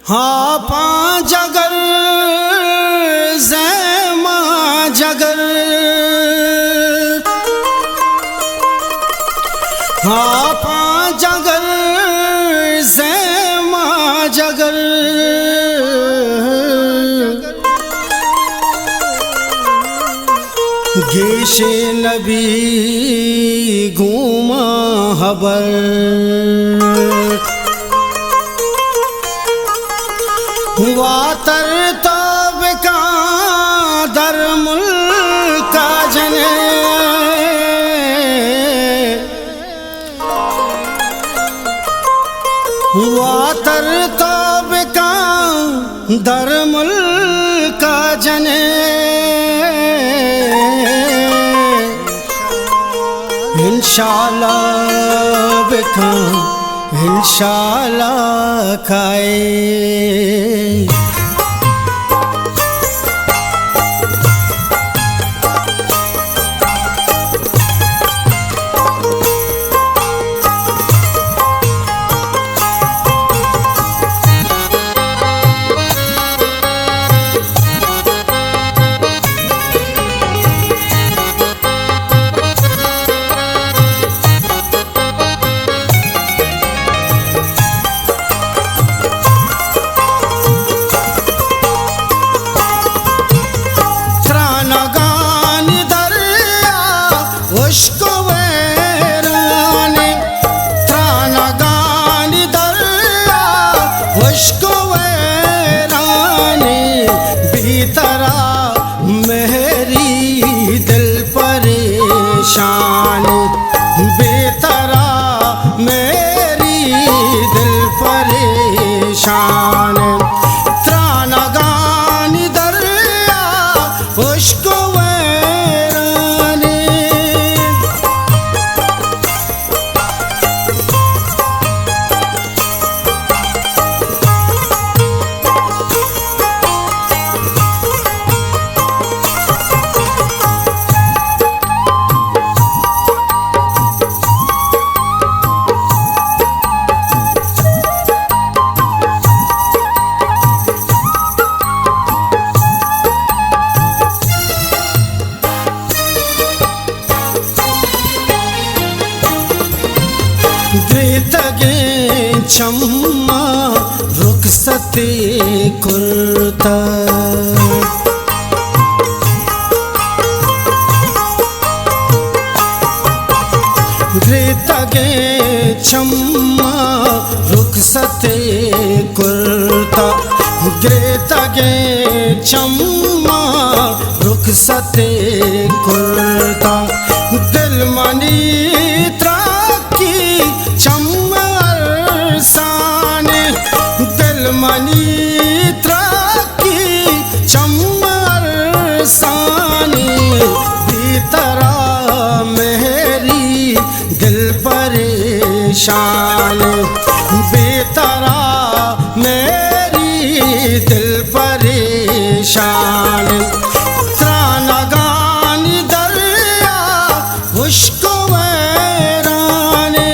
हाँ पां जगर ज़ैमा जगर, हाँ पां जगर ज़ैमा जगर, गेशे नबी घूमा हबर, वातर तब का दर मुल्का जने, वातर तब का दर मुल्का जने, इंशाअल्लाह बिका इंशाअल्लाह खाए। शान बेतरा मेरी दिल परेशान, त्रानगानी दरिया उश्क वैरानी, तगे चम्मा रुखसते कुर्ता, तगे चम्मा रुखसते कुर्ता, तगे चम्मा रुखसते कुर्ता, दिल मनी मनीत्रा की चमर सानी, भीतरा मेरी दिल परेशान, भीतरा मेरी दिल परेशान, त्रानगानी दरिया उश्क वैरानी,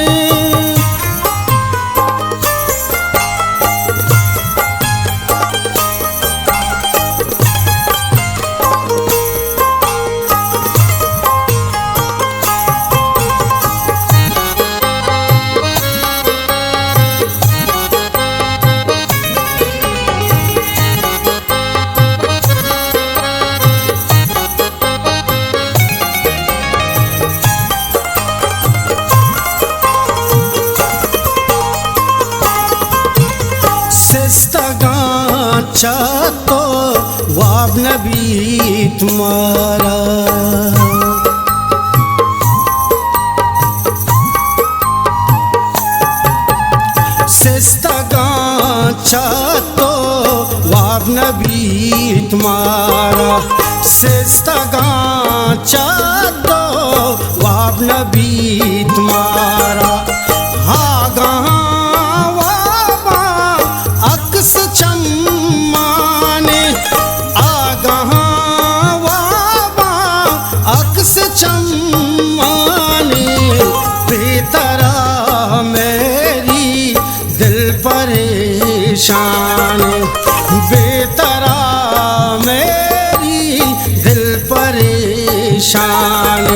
तो वाब नबी तुम्हारा, सिस्तगांचा तो वाब नबी तुम्हारा, सिस्तगांचा तो वाब नबी तुम्हारा, हागा अक्स चम्माने आगा वाबा अक्स चम्माने, बेतरा मेरी दिल परे परेशान, बेतरा मेरी दिल परेशान।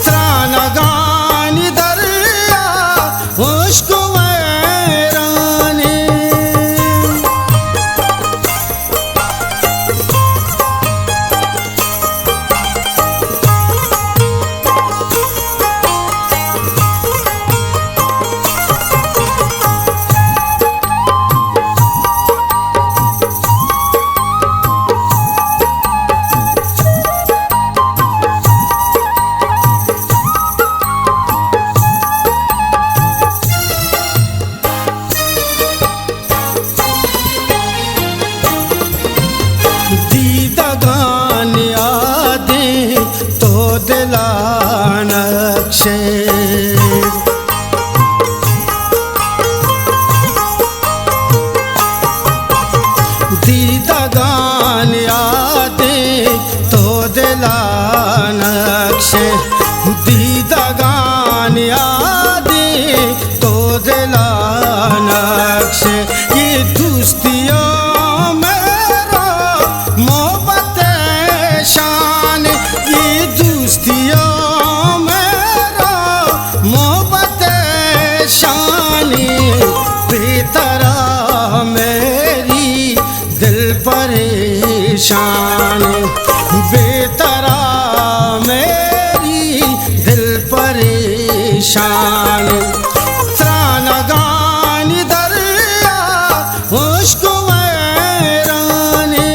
त्राणगानी दरिया मुश्क वैरानी, दीदगान यादें तो दिला नक्शे, दीदगान यादें तो दिला नक्शे, दीदगान यादें तो दिला नक्शे। ये दोस्तियों बेतरा मेरी दिल परेशान, बेतरा मेरी दिल परेशान। त्राणगानी दरिया मुश्क वैरानी,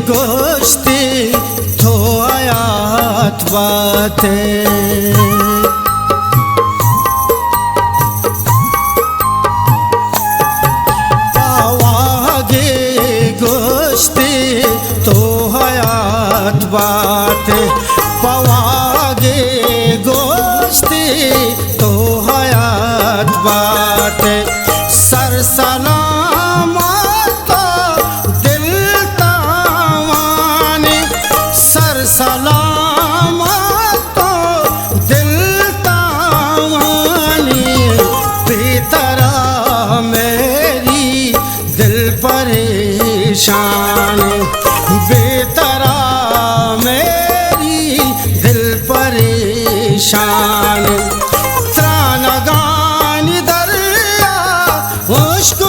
गोश्ती तो आयात बातें, आवागे गोश्ती तो आयात बातें, पवागे गोश्ती तो आयात बातें। सर सलामत सलामत दिल तावानी, बेतरा मेरी दिल परेशान, बेतरा मेरी दिल परेशान। त्राणगानी दरिया मुश्क